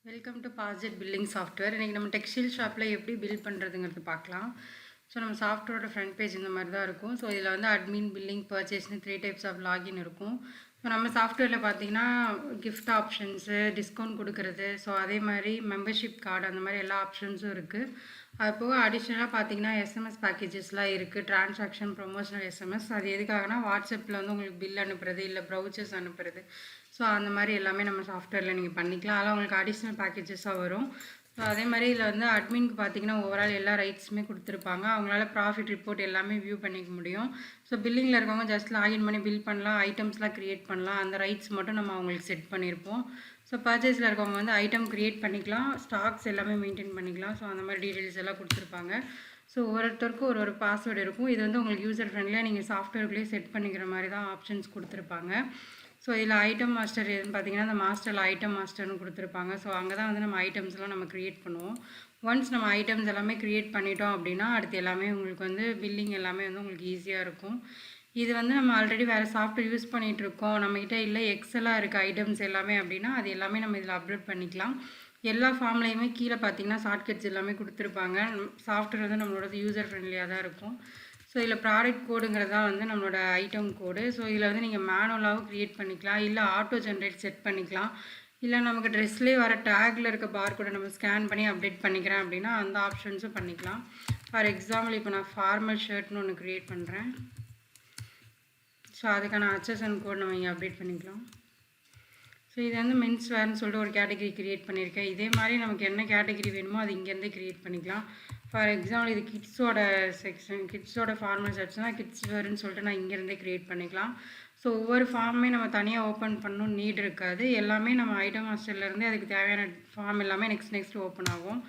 Welcome to பாஸ்ஜெட் billing software. இன்றைக்கி நம்ம டெக்ஸ்டைல் ஷாப்பில் எப்படி பில் பண்ணுறதுங்கிறது பார்க்கலாம். ஸோ நம்ம சாஃப்ட்வேரோட ஃப்ரண்ட் பேஜ் இந்த மாதிரி தான் இருக்கும். ஸோ இதில் வந்து அட்மின், பில்லிங், பர்ச்சேஸ்னு 3 டைப்ஸ் ஆஃப் லாகின் இருக்கும். ஸோ நம்ம சாஃப்ட்வேரில் பார்த்தீங்கன்னா கிஃப்ட் ஆப்ஷன்ஸு, டிஸ்கவுண்ட் கொடுக்குறது, ஸோ அதே மாதிரி மெம்பர்ஷிப் கார்டு, அந்த மாதிரி எல்லா ஆப்ஷன்ஸும் இருக்குது. அது போக அடிஷ்னலாக பார்த்தீங்கன்னா எஸ்எம்எஸ் பேக்கேஜஸ்லாம் இருக்குது. Transaction, promotional SMS. அது எதுக்காகனா வாட்ஸ்அப்பில் வந்து உங்களுக்கு பில் அனுப்புறது, இல்லை ப்ரௌச்சர்ஸ் அனுப்புறது, ஸோ அந்த மாதிரி எல்லாமே நம்ம சாஃப்ட்வேரில் நீங்கள் பண்ணிக்கலாம். அதெல்லாம் உங்களுக்கு அடிஷ்னல் பேக்கேஜஸாக வரும். ஸோ அதே மாதிரி இதில் வந்து அட்மினுக்கு பார்த்தீங்கன்னா ஓவரால் எல்லா ரைட்ஸுமே கொடுத்துருப்பாங்க. அவங்களால ப்ராஃபிட் ரிப்போர்ட் எல்லாமே வியூ பண்ணிக்க முடியும். ஸோ பில்லிங்கில் இருக்கவங்க ஜஸ்ட் லாகின் பண்ணி பில் பண்ணலாம், ஐட்டம்ஸ்லாம் க்ரியேட் பண்ணலாம். அந்த ரைட்ஸ் மட்டும் நம்ம அவங்களுக்கு செட் பண்ணியிருப்போம். ஸோ பர்ச்சேஸில் இருக்கவங்க வந்து ஐட்டம் க்ரியேட் பண்ணிக்கலாம், ஸ்டாக்ஸ் எல்லாமே மெயின்டைன் பண்ணிக்கலாம். ஸோ அந்த மாதிரி டீட்டெயில்ஸ் எல்லாம் கொடுத்துருப்பாங்க. ஸோ ஒவ்வொருத்தருக்கும் ஒரு பாஸ்வேர்டு இருக்கும். இது வந்து உங்களுக்கு யூசர் ஃப்ரெண்ட்லியாக நீங்கள் சாஃப்ட்வேருக்குள்ளேயே செட் பண்ணிக்கிற மாதிரி தான் ஆப்ஷன்ஸ் கொடுத்துருப்பாங்க. ஸோ இதில் ஐட்டம் மாஸ்டர் எதுன்னு பார்த்தீங்கன்னா அந்த மாஸ்டரில் ஐட்டம் மாஸ்டர்னு கொடுத்துருப்பாங்க. ஸோ அங்கே தான் வந்து நம்ம ஐட்டம்ஸ்லாம் நம்ம க்ரியேட் பண்ணுவோம். ஒன்ஸ் நம்ம ஐட்டம்ஸ் எல்லாமே க்ரியேட் பண்ணிட்டோம் அப்படின்னா அடுத்து எல்லாமே உங்களுக்கு வந்து பில்லிங் எல்லாமே வந்து உங்களுக்கு ஈஸியாக இருக்கும். இது வந்து நம்ம ஆல்ரெடி வேறு சாஃப்ட்வேர் யூஸ் பண்ணிகிட்ருக்கோம், நம்மக்கிட்ட இல்லை எக்ஸலாக இருக்குது ஐட்டம்ஸ் எல்லாமே அப்படின்னா அது எல்லாமே நம்ம இதில் அப்லோட் பண்ணிக்கலாம். எல்லா ஃபார்ம்லேயுமே கீழே பார்த்தீங்கன்னா ஷார்ட்கட்ஸ் எல்லாமே கொடுத்துருப்பாங்க. சாஃப்ட்வேர் வந்து நம்மளோட யூசர் ஃப்ரெண்ட்லியாக தான் இருக்கும். ஸோ இதில் ப்ராடக்ட் கோடுங்கிறது தான் வந்து நம்மளோட ஐட்டம் கோடு. ஸோ இதில் வந்து நீங்கள் மேனுவலாகவும் க்ரியேட் பண்ணிக்கலாம், இல்லை ஆட்டோ ஜென்ரேட் செட் பண்ணிக்கலாம், இல்லை நமக்கு ட்ரெஸ்லேயே வர டேக்கில் இருக்க பார் கோடை நம்ம ஸ்கேன் பண்ணி அப்டேட் பண்ணிக்கிறேன் அப்படின்னா அந்த ஆப்ஷன்ஸும் பண்ணிக்கலாம். ஃபார் எக்ஸாம்பிள் இப்போ நான் ஃபார்மல் ஷர்ட்னு ஒன்று க்ரியேட் பண்ணுறேன். ஸோ அதுக்கான HSN கோட் நம்ம இங்கே அப்டேட் பண்ணிக்கலாம். ஸோ இது வந்து மென்ஸ் வேர்னு சொல்லிட்டு ஒரு கேட்டகிரி க்ரியேட் பண்ணியிருக்கேன். இதே மாதிரி நமக்கு என்ன கேட்டகிரி வேணுமோ அது இங்கேருந்தே க்ரியேட் பண்ணிக்கலாம். ஃபார் எக்ஸாம்பிள் இது கிட்ஸோட செக்ஷன், கிட்ஸோட ஃபார்மல் ஷர்ட்ஸ்னால் கிட்ஸ் வேர்னு சொல்லிட்டு நான் இங்கேருந்தே க்ரியேட் பண்ணிக்கலாம். ஸோ ஒவ்வொரு ஃபார்மே நம்ம தனியாக ஓப்பன் பண்ணணும்னு நீட் இருக்காது. எல்லாமே நம்ம ஐட்டம் மாஸ்டர்லேருந்தே அதுக்கு தேவையான ஃபார்ம் எல்லாமே நெக்ஸ்ட் ஓப்பன் ஆகும்.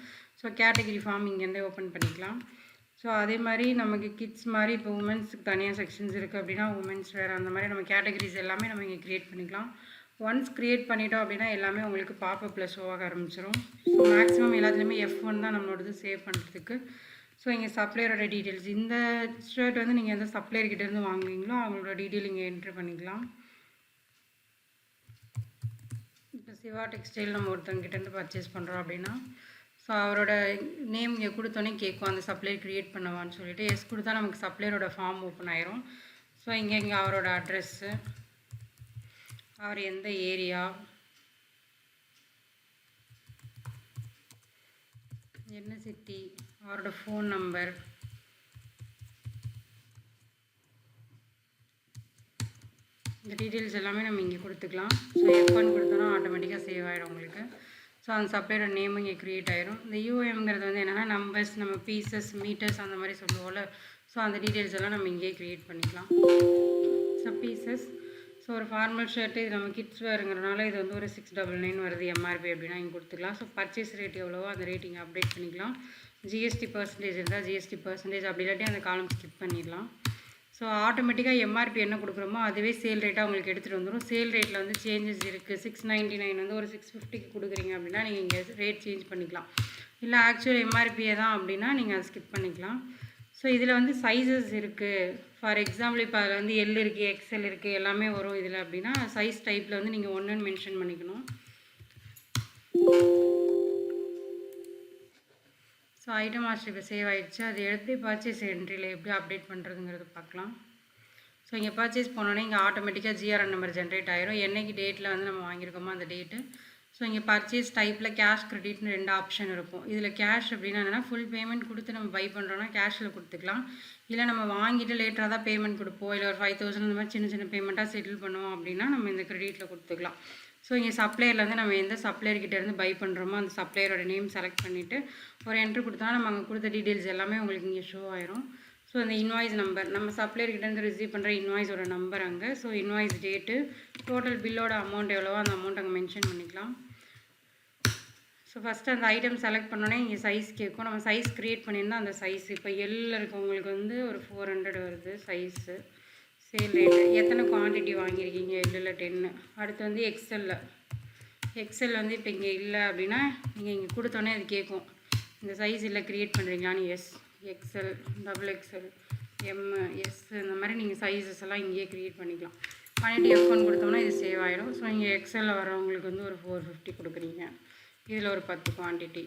ஸோ கேட்டகிரி ஃபார்ம் இங்கேருந்தே ஓப்பன் பண்ணிக்கலாம். ஸோ அதே மாதிரி நமக்கு கிட்ஸ் மாதிரி இப்போ உமன்ஸுக்கு தனியாக செக்ஷன்ஸ் இருக்குது அப்படின்னா உமன்ஸ் வேறு, அந்த மாதிரி நம்ம கேட்டகிரிஸ் எல்லாமே நம்ம இங்கே க்ரியேட் பண்ணிக்கலாம். ஒன்ஸ் க்ரியேட் பண்ணிட்டோம் அப்படின்னா எல்லாமே உங்களுக்கு பாப்பப்பில் ஷோ ஆக ஆரம்பிச்சிடும். ஸோ மேக்ஸிமம் எல்லாத்துலேயுமே F1 தான் நம்மளோடது சேவ் பண்ணுறதுக்கு. ஸோ இங்கே சப்ளையரோட டீட்டெயில்ஸ், இந்த ஷர்ட் வந்து நீங்கள் எந்த சப்ளையர்கிட்டேருந்து வாங்குவீங்களோ அவங்களோட டீட்டெயில் இங்கே என்ட்ரு பண்ணிக்கலாம். இப்போ சிவா டெக்ஸ்டைல் நம்ம ஒருத்தவங்கிட்டேருந்து பர்ச்சேஸ் பண்ணுறோம் அப்படின்னா ஸோ அவரோட நேம் இங்கே கொடுத்தோன்னே கேட்கும் அந்த சப்ளையர் க்ரியேட் பண்ணவான்னு சொல்லிட்டு. எஸ் கொடுத்தா நமக்கு சப்ளையரோட ஃபார்ம் ஓப்பன் ஆயிரும். ஸோ இங்கே அவரோட அட்ரெஸ்ஸு, அவர் எந்த ஏரியா, என்ன சிட்டி, அவரோட ஃபோன் நம்பர், இந்த டீட்டெயில்ஸ் எல்லாமே நம்ம இங்கே கொடுத்துக்கலாம். ஸோ F1 கொடுத்தோன்னா ஆட்டோமேட்டிக்காக சேவ் ஆகிடும் உங்களுக்கு. ஸோ அந்த சப்ளையரோட நேம் இங்கே க்ரியேட் ஆயிரும். இந்த UMங்கிறது வந்து என்னென்னா நம்பர்ஸ், நம்ம பீசஸ், மீட்டர்ஸ் அந்த மாதிரி சொல்லுவோம்ல. ஸோ அந்த டீட்டெயில்ஸ் எல்லாம் நம்ம இங்கேயே க்ரியேட் பண்ணிக்கலாம். ஸோ பீசஸ், ஸோ ஒரு ஃபார்மல் ஷர்ட்டு இது நம்ம கிட்ஸ் வேறுங்கிறனால இது வந்து ஒரு 699 வருது MRP அப்படின்னா இங்கே கொடுத்துக்கலாம். ஸோ பர்ச்சேஸ் ரேட் எவ்வளவோ அந்த ரேட் இங்கே அப்டேட் பண்ணிக்கலாம். GST பர்சன்டேஜ் இருந்தால் GST பர்சன்டேஜ், அப்படி இல்லாட்டி அந்த காலம் ஸ்கிப் பண்ணிடலாம். ஸோ ஆட்டோமேட்டிக்காக MRP என்ன கொடுக்குறோமோ அதுவே சேல் ரேட்டாக உங்களுக்கு எடுத்துகிட்டு வந்துடும். சேல் ரேட்டில் வந்து சேஞ்சஸ் இருக்குது. 699 வந்து ஒரு 650க்கு கொடுக்குறீங்க அப்படின்னா நீங்கள் இங்கே ரேட் சேஞ்ச் பண்ணிக்கலாம். இல்லை ஆக்சுவல் MRPயே தான் அப்படின்னா நீங்கள் அதை ஸ்கிப் பண்ணிக்கலாம். ஸோ இதில் வந்து சைஸஸ் இருக்குது. ஃபார் எக்ஸாம்பிள் இப்போ அதில் வந்து L இருக்குது, XL இருக்குது, எல்லாமே வரும் இதில் அப்படின்னா சைஸ் டைப்பில் வந்து நீங்கள் 1ன்னு மென்ஷன் பண்ணிக்கணும். ஸோ ஐட்டம் மாஸ்டர் இப்போ சேவ் ஆகிடுச்சு. அது எப்படி பர்ச்சேஸ் என்ட்ரியில் எப்படி அப்டேட் பண்ணுறதுங்கிறது பார்க்கலாம். ஸோ இங்கே பர்ச்சேஸ் போனோன்னே இங்கே ஆட்டோமேட்டிக்காக GRN நம்பர் ஜென்ரேட் ஆயிரும். என்னைக்கு டேட்டில் வந்து நம்ம வாங்கியிருக்கோமோ அந்த டேட்டு. ஸோ இங்கே பர்ச்சேஸ் டைப்பில் கேஷ் கிரெடிட்னு 2 ஆப்ஷன் இருக்கும். இதில் கேஷ் அப்படின்னா என்னென்னா ஃபுல் பேமெண்ட் கொடுத்து நம்ம பை பண்ணுறோன்னா கேஷில் கொடுத்துக்கலாம். இல்லை நம்ம வாங்கிட்டு லேட்டராக தான் பேமெண்ட் கொடுப்போம், இல்லை ஒரு 5000 இந்த மாதிரி சின்ன சின்ன பேமெண்ட்டாக செட்டில் பண்ணுவோம் அப்படின்னா நம்ம இந்த கிரெடிட்டில் கொடுத்துக்கலாம். ஸோ இங்கே சப்ளையர்லேருந்து நம்ம எந்த சப்ளையர்கிட்டேருந்து பை பண்ணுறோமோ அந்த சப்ளையரோட நேம் செலக்ட் பண்ணிவிட்டு ஒரு என்ட்ரு கொடுத்தா நம்ம அங்கே கொடுத்த டீட்டெயில்ஸ் எல்லாமே உங்களுக்கு இங்கே ஷோ ஆயிரும். ஸோ இந்த இன்வாய்ஸ் நம்பர், நம்ம சப்ளையர்கிட்டேருந்து ரிசீவ் பண்ணுற இன்வாய்ஸோட நம்பர் அங்கே. ஸோ இன்வாய்ஸ் டேட்டு, டோட்டல் பில்லோட அமௌண்ட் எவ்வளவோ அந்த அமௌண்ட் அங்கே மென்ஷன் பண்ணிக்கலாம். ஸோ ஃபஸ்ட்டு அந்த ஐட்டம் செலக்ட் பண்ணோன்னே இங்கே சைஸ் கேட்கும். நம்ம சைஸ் க்ரியேட் பண்ணியிருந்தால் அந்த சைஸ் இப்போ எல்லில் இருக்கவங்களுக்கு வந்து ஒரு 400 வருது சைஸு. சேல் ரேட்டு, எத்தனை குவான்டிட்டி வாங்கியிருக்கீங்க, எல்லில் 10. அடுத்து வந்து எக்ஸல் வந்து இப்போ இங்கே இல்லை அப்படின்னா நீங்கள் இங்கே கொடுத்தோன்னே அது கேட்கும் இந்த சைஸ் இல்லை க்ரியேட் பண்ணுறீங்களான்னு. S, XL, XXL, M, S இந்த மாதிரி நீங்கள் சைஸஸ் எல்லாம் இங்கேயே க்ரியேட் பண்ணிக்கலாம். பண்ணிவிட்டு F1 கொடுத்தோம்னா இது சேவ் ஆகிடும். ஸோ இங்கே XL வரவங்களுக்கு வந்து ஒரு 450 கொடுக்குறீங்க. இதில் ஒரு 10 குவான்டிட்டி.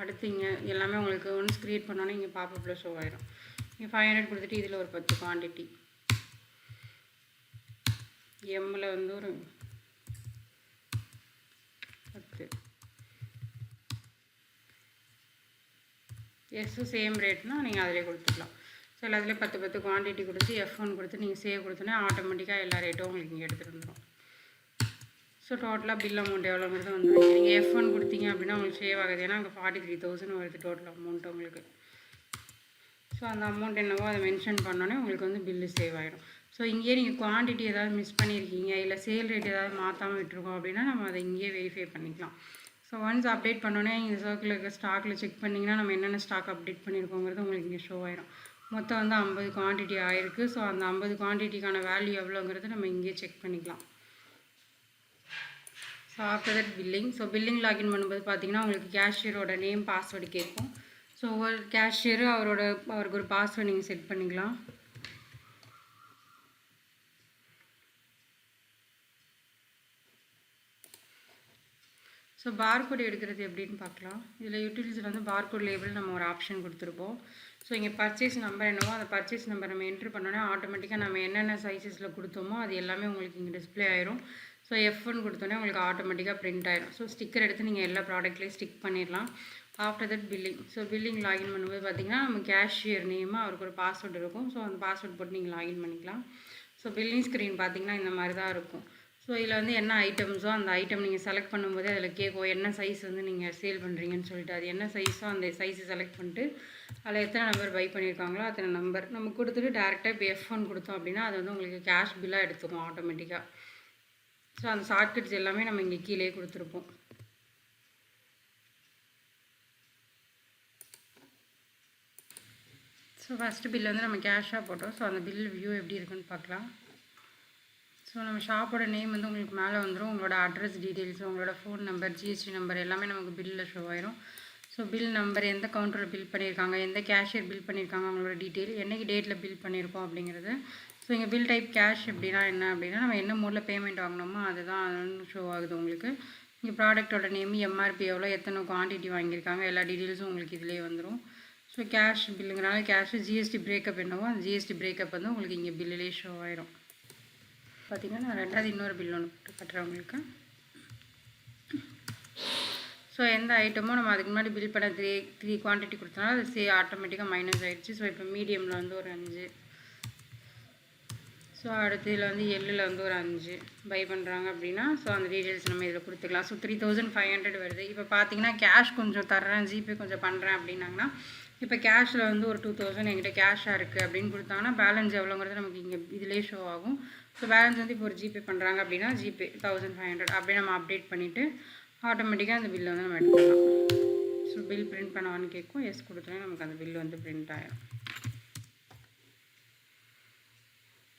அடுத்து இங்கே எல்லாமே உங்களுக்கு ஒன்ஸ் க்ரியேட் பண்ணோன்னே இங்கே பாப்பப்பில் ஷோ ஆயிடும். இங்கே 500 கொடுத்துட்டு இதில் ஒரு 10 குவான்டிட்டி. எம்மில் வந்து ஒரு 10. எஸ்ஸு சேம் ரேட்னா நீங்கள் அதிலே கொடுத்துக்கலாம். ஸோ எல்லாத்துலேயும் 10 குவான்டிட்டி கொடுத்து F1 கொடுத்து நீங்கள் சேவ் கொடுத்தோன்னே ஆட்டோமேட்டிக்காக எல்லா ரேட்டும் உங்களுக்கு இங்கே எடுத்துகிட்டு வந்துடும். ஸோ டோட்டலாக பில் அமௌண்ட் எவ்வளோங்கிறது வந்துடும். நீங்கள் F1 கொடுத்தீங்க அப்படின்னா உங்களுக்கு சேவ் ஆகுது. ஏன்னா அங்கே 43,000 வருது டோட்டல் அமௌண்ட் உங்களுக்கு. ஸோ அந்த அமௌண்ட் என்னவோ அதை மென்ஷன் பண்ணோன்னே உங்களுக்கு வந்து பில்லு சேவ் ஆகிடும். ஸோ இங்கேயே நீங்கள் குவான்டிட்டி ஏதாவது மிஸ் பண்ணியிருக்கீங்க, இல்லை சேல் ரேட் ஏதாவது மாற்றாமல் விட்டுருக்கோம் அப்படின்னா நம்ம அதை இங்கேயே வெரிஃபை பண்ணிக்கலாம். ஸோ ஒன்ஸ் அப்டேட் பண்ணோன்னே இந்த சர்க்கிளில் இருக்க ஸ்டாக்கில் செக் பண்ணிங்கன்னா நம்ம என்னென்ன ஸ்டாக் அப்டேட் பண்ணியிருக்கோங்கிறது உங்களுக்கு இங்கே ஷோ ஆயிடும். மொத்தம் வந்து 50 குவான்டிட்டி ஆயிருக்கு. ஸோ அந்த 50 குவான்டிட்டிக்கான வேல்யூ எவ்வளோங்கிறது நம்ம இங்கேயே செக் பண்ணிக்கலாம். So after that billing. So billing login பண்ணும்போது பார்த்தீங்கன்னா உங்களுக்கு கேஷியரோட நேம் பாஸ்வேர்டு கேட்கும். ஸோ ஒவ்வொரு கேஷியரு அவருக்கு ஒரு பாஸ்வேர்டு நீங்கள் செட் பண்ணிக்கலாம். ஸோ பார்கோட் எடுக்கிறது எப்படின்னு பார்க்கலாம். இதில் யூட்டிலிட்டியில் வந்து பார்கோட் லேபிள் நம்ம ஒரு ஆப்ஷன் கொடுத்துருப்போம். ஸோ இங்கே பர்ச்சேஸ் நம்பர் என்னவோ அந்த பர்ச்சேஸ் நம்பர் நம்ம என்ட்ரு பண்ணோன்னா ஆட்டோமேட்டிக்காக நம்ம என்னென்ன சைஸஸில் கொடுத்தோமோ அது எல்லாமே உங்களுக்கு இங்கே டிஸ்பிளே ஆயிரும். ஸோ F1 கொடுத்தோன்னே உங்களுக்கு ஆட்டோமேட்டிக்காக பிரிண்ட் ஆயிடும். ஸோ ஸ்டிக்கர் எடுத்து நீங்கள் எல்லா ப்ராடக்ட்லேயும் ஸ்டிக் பண்ணிடலாம். After that billing. So billing login பண்ணும்போது பார்த்தீங்கன்னா நம்ம கேஷியர் நேமாக அவருக்கு ஒரு பாஸ்வேர்டு இருக்கும். ஸோ அந்த பாஸ்வேர்ட் போட்டு நீங்கள் லாகின் பண்ணிக்கலாம். ஸோ பில்லிங் ஸ்க்ரீன் பார்த்தீங்கன்னா இந்த மாதிரி தான் இருக்கும். ஸோ இதில் வந்து என்ன ஐட்டம்ஸோ அந்த ஐட்டம் நீங்கள் செலக்ட் பண்ணும்போது அதில் கேட்கும் என்ன சைஸ் வந்து நீங்கள் சேல் பண்ணுறீங்கன்னு சொல்லிட்டு. அது என்ன சைஸோ அந்த சைஸை செலக்ட் பண்ணிட்டு அதில் எத்தனை நம்பர் பை பண்ணியிருக்காங்களோ அத்தனை நம்பர் நம்ம கொடுத்துட்டு டேரெக்டாக இப்போ F1 கொடுத்தோம் அப்படின்னா அது வந்து உங்களுக்கு கேஷ் பில்லாக எடுத்துக்கும் ஆட்டோமேட்டிக்காக. ஸோ அந்த ஷார்ட்கட்ஸ் எல்லாமே நம்ம இங்கே கீழே கொடுத்துருப்போம். ஸோ ஃபஸ்ட்டு பில் வந்து நம்ம கேஷாக போட்டோம். ஸோ அந்த பில் வியூ எப்படி இருக்குன்னு பார்க்கலாம். ஸோ நம்ம ஷாப்போட நேம் வந்து உங்களுக்கு மேலே வந்துடும். உங்களோட அட்ரஸ் டீட்டெயில்ஸ், உங்களோட ஃபோன் நம்பர், ஜிஎஸ்டி நம்பர் எல்லாமே நமக்கு பில்லில் ஷோ ஆயிரும். ஸோ பில் நம்பர், எந்த கவுண்டரில் பில் பண்ணியிருக்காங்க, எந்த கேஷியர் பில் பண்ணியிருக்காங்க, அவங்களோட டீட்டெயில், என்றைக்கு டேட்டில் பில் பண்ணியிருக்கோம் அப்படிங்கிறது. ஸோ இங்கே பில் டைப் கேஷ் அப்படின்னா என்ன அப்படின்னா நம்ம என்ன மோடில் பேமெண்ட் வாங்கினோமோ அதுதான் ஷோ ஆகுது உங்களுக்கு. இங்கே ப்ராடக்ட்டோட நேம், எம்ஆர்பி எவ்வளோ, எத்தனை குவான்டிட்டி வாங்கியிருக்காங்க, எல்லா டீட்டெயில்ஸும் உங்களுக்கு இதிலே வந்துடும். ஸோ கேஷ் பில்லுங்கிறனால கேஷ், ஜிஎஸ்டி பிரேக்கப் என்னவோ அந்த ஜிஎஸ்டி பிரேக்கப் வந்து உங்களுக்கு இங்கே பில்லிலே ஷோ ஆயிரும். பார்த்திங்கன்னா நான் ரெண்டாவது இன்னொரு பில் ஒன்று போட்டு கட்டுறேன் உங்களுக்கு. ஸோ எந்த ஐட்டமோ நம்ம அதுக்கு முன்னாடி பில் பண்ண த்ரீ குவான்டிட்டி கொடுத்தனால அது ஆட்டோமேட்டிக்காக மைனஸ் ஆகிடுச்சு. ஸோ இப்போ மீடியமில் வந்து ஒரு 5. ஸோ அடுத்து இதில் வந்து எள்ளில் வந்து ஒரு 5 பை பண்ணுறாங்க அப்படின்னா ஸோ அந்த டீட்டெயில்ஸ் நம்ம இதில் கொடுத்துக்கலாம். ஸோ 3500 வருது. இப்போ பார்த்தீங்கன்னா கேஷ் கொஞ்சம் தர்றேன், ஜிபே கொஞ்சம் பண்ணுறேன் அப்படின்னாங்கன்னா இப்போ கேஷில் வந்து ஒரு 2000 என்கிட்ட கேஷாக இருக்குது அப்படின்னு கொடுத்தாங்கன்னா பேலன்ஸ் எவ்வளோங்கிறது நமக்கு இங்கே இதிலே ஷோ ஆகும். ஸோ பேலன்ஸ் வந்து இப்போ ஒரு ஜிபே பண்ணுறாங்க அப்படின்னா ஜிபே 1500 அப்படியே நம்ம அப்டேட் பண்ணிவிட்டு ஆட்டோமேட்டிக்காக அந்த பில்லை வந்து நம்ம எடுத்துக்கலாம். ஸோ பில் பிரிண்ட் பண்ணவான்னு கேட்கும். எஸ் கொடுத்தோன்னே நமக்கு அந்த பில் வந்து பிரிண்ட் ஆகிடும்.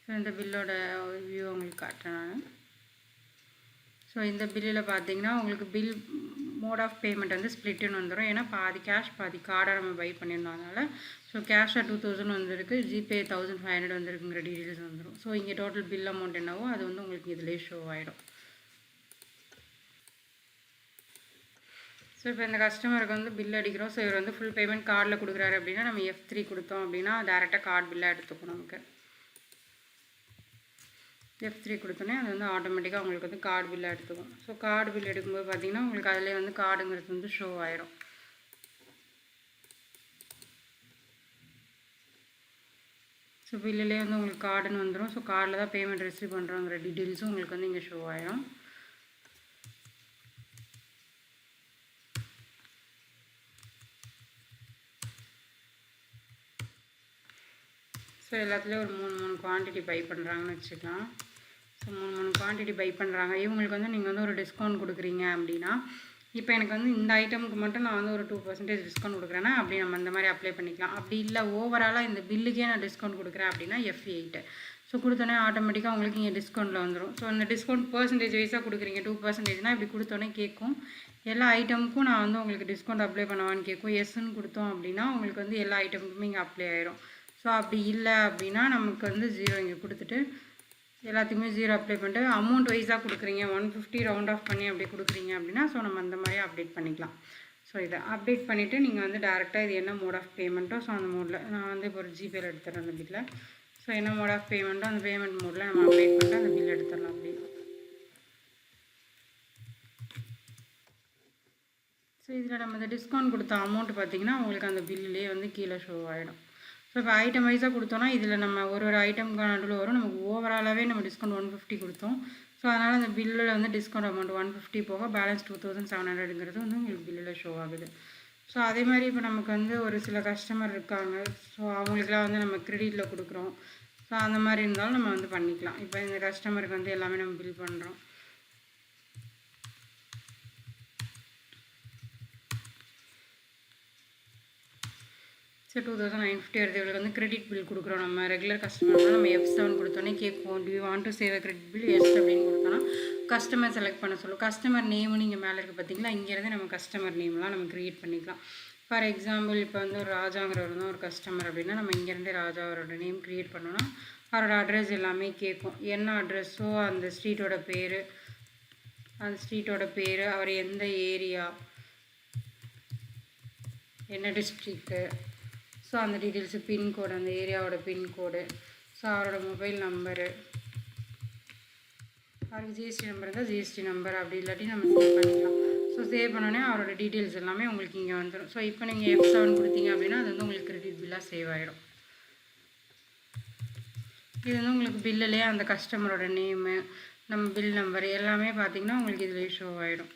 ஸோ இந்த பில்லோட வியூ உங்களுக்கு காட்டுறேன் நான். ஸோ இந்த பில்லில் பார்த்தீங்கன்னா உங்களுக்கு பில் மோட் ஆஃப் பேமெண்ட் வந்து ஸ்ப்ளிட்டுன்னு வந்துடும். ஏன்னா பாதி கேஷ் பாதி கார்டாக நம்ம பை பண்ணியிருந்ததுனால. ஸோ கேஷாக 2000 வந்துருக்கு, ஜிபே 1500 வந்துருக்குங்கிற டீட்டெயில்ஸ் வந்துடும். ஸோ இங்கே டோட்டல் பில் அமௌண்ட் என்னவோ அது வந்து உங்களுக்கு இதிலே ஷோ ஆகிடும். ஸோ இப்போ இந்த கஸ்டமருக்கு வந்து பில் அடிக்கிறோம். ஸோ இவர் வந்து ஃபுல் பேமெண்ட் கார்டில் கொடுக்குறாரு அப்படின்னா நம்ம F3 கொடுத்தோம் அப்படின்னா டேரெக்டாக கார்டு பில்லாக எடுத்துக்கும். நமக்கு F3 கொடுத்தோன்னே அது வந்து ஆட்டோமேட்டிக்காக உங்களுக்கு வந்து கார்டு பில்லாக எடுத்துக்கும். ஸோ கார்டு பில் எடுக்கும்போது பார்த்தீங்கன்னா உங்களுக்கு அதிலே வந்து கார்டுங்கிறது வந்து ஷோ ஆயிரும். ஸோ பில்லிலே வந்து உங்களுக்கு கார்டுன்னு வந்துடும். ஸோ கார்டில் தான் பேமெண்ட் ரிசீவ் பண்ணுறோங்கிற டீட்டெயில்ஸும் உங்களுக்கு வந்து இங்கே ஷோ ஆயிரும். ஸோ எல்லாத்துலேயும் ஒரு 3 குவான்டிட்டி பை பண்ணுறாங்கன்னு வச்சுக்கலாம். ஸோ 3 குவான்டிட்டி பை பண்ணுறாங்க. இவங்களுக்கு வந்து நீங்கள் வந்து ஒரு டிஸ்கவுண்ட் கொடுக்குறீங்க அப்படின்னா இப்போ எனக்கு வந்து இந்த ஐட்டமுக்கு மட்டும் நான் வந்து ஒரு 2% டிஸ்கவுண்ட் கொடுக்குறேன்னா அப்படி நம்ம அந்த மாதிரி அப்ளை பண்ணிக்கலாம். அப்படி இல்லை ஓவராலாக இந்த பில்லுக்கே நான் டிஸ்கவுண்ட் கொடுக்குறேன் அப்படின்னா F8. ஸோ கொடுத்தோன்னே ஆட்டோமேட்டிக்காக உங்களுக்கு இங்கே டிஸ்கவுண்ட்டில் வந்துடும். ஸோ அந்த டிஸ்கவுண்ட் பர்சன்டேஜ் வைஸாக கொடுக்குறீங்க 2%னால் இப்படி கொடுத்தோன்னே கேட்கும். எல்லா ஐட்டமுக்கும் நான் வந்து உங்களுக்கு டிஸ்கவுண்ட் அப்ளை பண்ணுவான்னு கேட்கும். எஸ்ன்னு கொடுத்தோம் அப்படின்னா உங்களுக்கு வந்து எல்லா ஐட்டமுக்குமே இங்கே அப்ளை ஆயிரும். ஸோ அப்படி இல்லை அப்படின்னா நமக்கு வந்து 0 இங்கே கொடுத்துட்டு எல்லாத்துக்குமே 0 அப்ளை பண்ணிட்டு அமௌண்ட் வைஸாக கொடுக்குறீங்க 150 ரவுண்ட் ஆஃப் பண்ணி அப்படி கொடுக்குறீங்க அப்படின்னா ஸோ நம்ம அந்த மாதிரி அப்டேட் பண்ணிக்கலாம். ஸோ இதை அப்டேட் பண்ணிவிட்டு நீங்கள் வந்து டேரெக்டாக இது என்ன மோட் ஆஃப் பேமெண்ட்டோ ஸோ அந்த மோடில் நான் வந்து இப்போ ஒரு ஜிபேயில் எடுத்துகிறேன் அந்த பில்லை. ஸோ என்ன மோட் ஆஃப் பேமெண்ட்டோ அந்த பேமெண்ட் மோடில் நம்ம அப்டேட் பண்ணிட்டு அந்த பில் எடுத்துடலாம். அப்படி ஸோ இதில் நம்ம இந்த டிஸ்கவுண்ட் கொடுத்த அமௌண்ட் பார்த்திங்கன்னா உங்களுக்கு அந்த பில்லுலேயே வந்து கீழே ஷோ ஆகிடும். ஸோ இப்போ ஐட்டம் வைஸாக கொடுத்தோன்னா இதில் நம்ம ஒரு ஐட்டமுக்கான நடுவில் வரும். நமக்கு ஓவராலாகவே நம்ம டிஸ்கவுண்ட் 150 கொடுத்தோம். ஸோ அதனால் அந்த பில்லில் வந்து டிஸ்கவுண்ட் அமௌண்ட் 150 போக பேலன்ஸ் 2700ங்கிறது வந்து உங்களுக்கு பில்லில் ஷோ ஆகுது. ஸோ அதே மாதிரி இப்போ நமக்கு வந்து ஒரு சில கஸ்டமர் இருக்காங்க. ஸோ அவங்களுக்குலாம் வந்து நம்ம கிரெடிட்டில் கொடுக்குறோம். ஸோ அந்த மாதிரி இருந்தாலும் நம்ம வந்து பண்ணிக்கலாம். இப்போ இந்த கஸ்டமருக்கு வந்து எல்லாமே நம்ம பில் பண்ணுறோம். ஸோ 2950 வருது. இவங்களுக்கு வந்து கிரெடிட் பில் கொடுக்குறோம். நம்ம ரெகுலர் கஸ்டமர்னால் நம்ம F7 கொடுத்தோன்னே கேட்போம், do you want to save credit bill yes அப்படின்னு கொடுத்தோன்னா கஸ்டமர் செலக்ட் பண்ண சொல்லும். கஸ்டமர் நேம்னு இங்கே மேலே இருக்குது பார்த்தீங்களா, இங்கேருந்து நம்ம கஸ்டமர் நேம்லாம் நம்ம க்ரியேட் பண்ணிக்கலாம். ஃபார் எக்ஸாம்பிள் இப்போ வந்து ஒரு ராஜாங்கிறவர் தான் ஒரு கஸ்டமர் அப்படின்னா நம்ம இங்கேருந்தே ராஜா அவரோட நேம் க்ரியேட் பண்ணோன்னா அவரோட அட்ரஸ் எல்லாமே கேட்கும். என்ன அட்ரஸோ அந்த ஸ்ட்ரீட்டோட பேர், அவர் எந்த ஏரியா, என்ன டிஸ்ட்ரிக்ட்டு, ஸோ அந்த டீட்டெயில்ஸு, பின்கோடு, அந்த ஏரியாவோட பின்கோடு, ஸோ அவரோட மொபைல் நம்பரு, அவருக்கு ஜிஎஸ்டி நம்பர் இருந்தால் ஜிஎஸ்டி நம்பர், அப்படி இல்லாட்டி நம்ம சேவ் பண்ணிக்கலாம். ஸோ சேவ் பண்ணோன்னே அவரோட டீட்டெயில்ஸ் எல்லாமே உங்களுக்கு இங்கே வந்துடும். ஸோ இப்போ நீங்கள் F7 கொடுத்தீங்க அப்படின்னா அது வந்து உங்களுக்கு கிரெடிட் பில்லாக சேவ் ஆகிடும். இது வந்து உங்களுக்கு பில்லுலேயே அந்த கஸ்டமரோட நேமு, நம்ம பில் நம்பர் எல்லாமே பார்த்திங்கன்னா உங்களுக்கு இதில் ஷோ ஆகிடும்.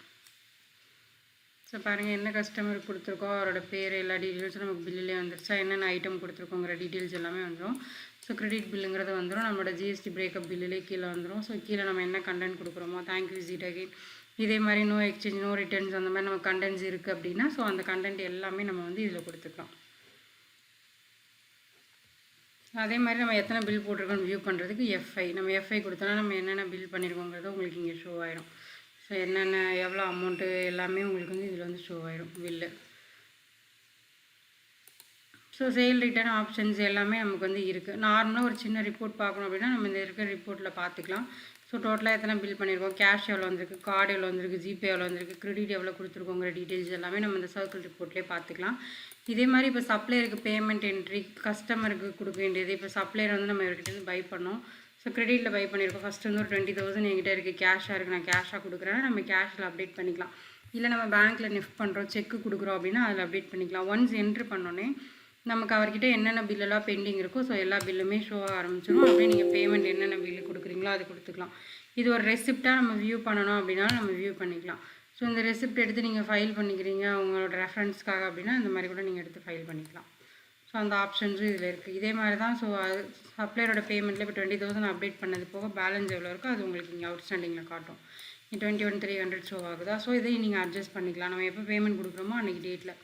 ஸோ பாருங்கள் என்ன கஸ்டமருக்கு கொடுத்துருக்கோம், அவரோட பேர், எல்லா டீட்டெயில்ஸும் நமக்கு பில்லுலேயே வந்துருச்சா, என்னென்ன ஐட்டம் கொடுத்துருக்கோங்கிற டீட்டெயில்ஸ் எல்லாமே வந்துடும். ஸோ கிரெடிட் பில்லுங்கிறது வந்துடும். நம்மளோட ஜிஎஸ்டி பிரேக்கப் பில்லுலேயே கீழே வந்துடும். ஸோ கீழே நம்ம என்ன கண்டென்ட் கொடுக்குறோமோ, தேங்க்யூ விசிட் அகைன், இதே மாதிரி நோ எக்ஸ்சேஞ்ச், நோ ரிட்டர்ன்ஸ், அந்த மாதிரி நம்ம கண்டென்ட்ஸ் இருக்குது அப்படின்னா ஸோ அந்த கண்டென்ட் எல்லாமே நம்ம வந்து இதில் கொடுத்துக்கலாம். அதே மாதிரி நம்ம எத்தனை பில் போட்டிருக்கோன்னு வியூ பண்ணுறதுக்கு F5 நம்ம F5 கொடுத்தோன்னா நம்ம என்னென்ன பில் பண்ணியிருக்கோங்கிறது உங்களுக்கு இங்கே ஷோ ஆகிடும். ஸோ என்னென்ன எவ்வளோ அமௌண்ட்டு எல்லாமே உங்களுக்கு வந்து இதில் வந்து ஷோ ஆகிடும் bill. So sale return options எல்லாமே நமக்கு வந்து இருக்குது. நார்மலாக ஒரு சின்ன ரிப்போர்ட் பார்க்கணும் அப்படின்னா நம்ம இந்த இருக்கிற ரிப்போர்ட்டில் பார்த்துக்கலாம். ஸோ டோட்டலாக எத்தனை பில் பண்ணியிருக்கோம், கேஷ் எவ்வளோ வந்திருக்கு, கார்டு எவ்வளோ வந்திருக்கு, ஜிபே எவ்வளோ வந்திருக்கு, கிரெடிட் எவ்வளோ கொடுத்துருக்கோங்கிற டீட்டெயில்ஸ் எல்லாமே நம்ம இந்த சர்க்கிள் ரிப்போர்ட்லேயே பார்த்துக்கலாம். இதே மாதிரி இப்போ சப்ளையருக்கு பேமெண்ட் என்ட்ரி, கஸ்டமருக்கு கொடுக்க வேண்டியது, இப்போ சப்ளையர் வந்து நம்ம இவர்கிட்ட பை பண்ணோம். ஸோ கிரெடிட்டில் பை பண்ணியிருக்கோம். ஃபஸ்ட்டு வந்து ஒரு 20,000 என்கிட்ட இருக்குது, கேஷாக இருக்குது, நான் கேஷாக கொடுக்குறேன்னா நம்ம கேஷில் அப்டேட் பண்ணிக்கலாம். இல்லை நம்ம பேங்க்கில் நெஃப்ட் பண்ணுறோம், செக்கு கொடுக்குறோம் அப்படின்னா அதில் அப்டேட் பண்ணிக்கலாம். ஒன்ஸ் என்ட்ரு பண்ணோன்னே நமக்கு அவர்கிட்ட என்னென்ன பில்லெல்லாம் பெண்டிங் இருக்கோ ஸோ எல்லா பில்லுமே ஷோ ஆரம்பிச்சிடும். அப்படியே நீங்கள் பேமெண்ட் என்னென்ன பில்லு கொடுக்குறீங்களோ அது கொடுத்துக்கலாம். இது ஒரு ரெசிப்டாக நம்ம வியூ பண்ணணும் அப்படின்னாலும் நம்ம வியூ பண்ணிக்கலாம். ஸோ இந்த ரெசிப்ட் எடுத்து நீங்கள் ஃபைல் பண்ணிக்கிறீங்க உங்களோட ரெஃபரன்ஸ்க்காக அப்படின்னா இந்த மாதிரி கூட நீங்கள் எடுத்து ஃபைல் பண்ணிக்கலாம். ஸோ அந்த ஆப்ஷன்ஸும் இதில் இருக்குது. இதே மாதிரி தான். ஸோ சப்ளையரோட பேமெண்ட்டில் இப்போ 20,000 அப்டேட் பண்ணது போக பேலன்ஸ் எவ்வளோ இருக்கோ அது உங்களுக்கு இங்கே அவுட்ஸ்டாண்டிங்கில் காட்டும். 21,300 ஷோ ஆகுதா. ஸோ இதையும் நீங்கள் அட்ஜஸ்ட் பண்ணிக்கலாம். நம்ம எப்போ பேமெண்ட் கொடுக்குறோமோ அன்றைக்கி டேட்டில்.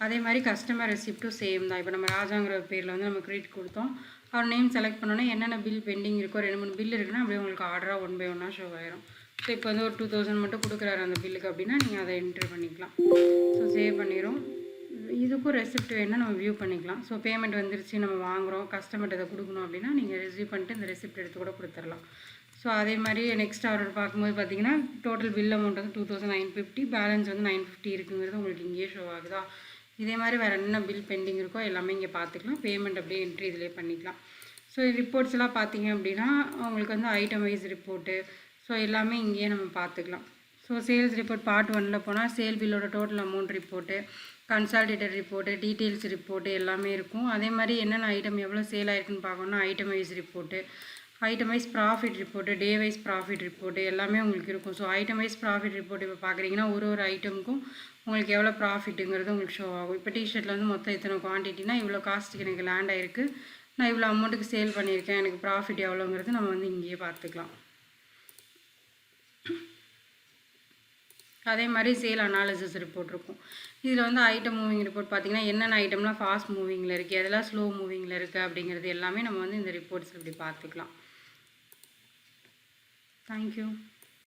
அதே மாதிரி கஸ்டமர் ரெசிப்ட்டும் சேம் தான். இப்போ நம்ம ராஜாங்கிற பேரில் வந்து நம்ம கிரெடிட் கொடுத்தோம், அவர் நேம் செலக்ட் பண்ணோன்னே என்னென்ன பில் பெண்டிங் இருக்கோ 2-3 பில் இருக்குன்னா அப்படியே உங்களுக்கு ஆர்டராக 1 by 1 ஷோ ஆயிரும். ஸோ இப்போ வந்து ஒரு 2,000 மட்டும் கொடுக்குறாரு அந்த பில்லுக்கு அப்படின்னா நீங்கள் அதை என்ட்ரு பண்ணிக்கலாம். ஸோ சேவ் பண்ணிடும். இதுக்கும் ரெசிப்ட் வேணுன்னா நம்ம வியூ பண்ணிக்கலாம். ஸோ பேமெண்ட் வந்துருச்சு, நம்ம வாங்குகிறோம், கஸ்டமர்கிட்ட இதை கொடுக்கணும் அப்படின்னா நீங்கள் ரிசீவ் பண்ணிட்டு இந்த ரெசிப்ட் எடுத்து கூட கொடுத்துடலாம். ஸோ அதே மாதிரி நெக்ஸ்ட் அவரோட பார்க்கும்போது பார்த்தீங்கன்னா டோட்டல் பில் அமௌண்ட் வந்து 2,950, பேலன்ஸ் வந்து 950 இருக்குங்கிறது உங்களுக்கு இங்கேயே ஷோ ஆகுதா. இதே மாதிரி வேறு என்ன பில் பெண்டிங் இருக்கோ எல்லாமே இங்கே பார்த்துக்கலாம். பேமெண்ட் அப்படியே என்ட்ரி இதிலே பண்ணிக்கலாம். ஸோ ரிப்போர்ட்ஸ் எல்லாம் பார்த்தீங்க அப்படின்னா உங்களுக்கு வந்து ஐட்டம் வைஸ் ரிப்போர்ட்டு ஸோ எல்லாமே இங்கேயே நம்ம பார்த்துக்கலாம். ஸோ சேல்ஸ் ரிப்போர்ட் பார்ட் 1 போனால் சேல் பில்லோட total amount report, consolidated report, details report எல்லாமே இருக்கும். அதே மாதிரி என்னென்ன ஐட்டம் எவ்வளோ சேல் ஆகிருக்குன்னு பார்க்கணுன்னா item wise report, item wise profit report, day wise profit report எல்லாமே உங்களுக்கு இருக்கும். So item wise profit report இப்போ பார்க்குறீங்கன்னா ஒரு ஐட்டமுக்கும் உங்களுக்கு எவ்வளோ ப்ராஃபிட்டுங்கிறது உங்களுக்கு ஷோ ஆகும். இப்போ டிஷர்ட்டில் வந்து மொத்தம் இத்தனை குவான்டிட்டினா இவ்வளோ காஸ்ட்டுக்கு எனக்கு லேண்ட் ஆகிருக்கு, நான் இவ்வளோ அமௌண்ட்டுக்கு சேல் பண்ணியிருக்கேன், எனக்கு ப்ராஃபிட் எவ்வளோங்கிறது நம்ம வந்து இங்கேயே பார்த்துக்கலாம். அதே மாதிரி சேல் அனாலிசிஸ் ரிப்போர்ட் இருக்கும். இதில் வந்து ஐட்டம் மூவிங் ரிப்போர்ட் பார்த்திங்கன்னா என்னென்ன ஐட்டம்லாம் ஃபாஸ்ட் மூவிங்கில் இருக்குது, எதெல்லாம் ஸ்லோ மூவிங்கில் இருக்குது அப்படிங்கிறது எல்லாமே நம்ம வந்து இந்த ரிப்போர்ட்ஸ் இப்படி பார்த்துக்கலாம். தேங்க்யூ.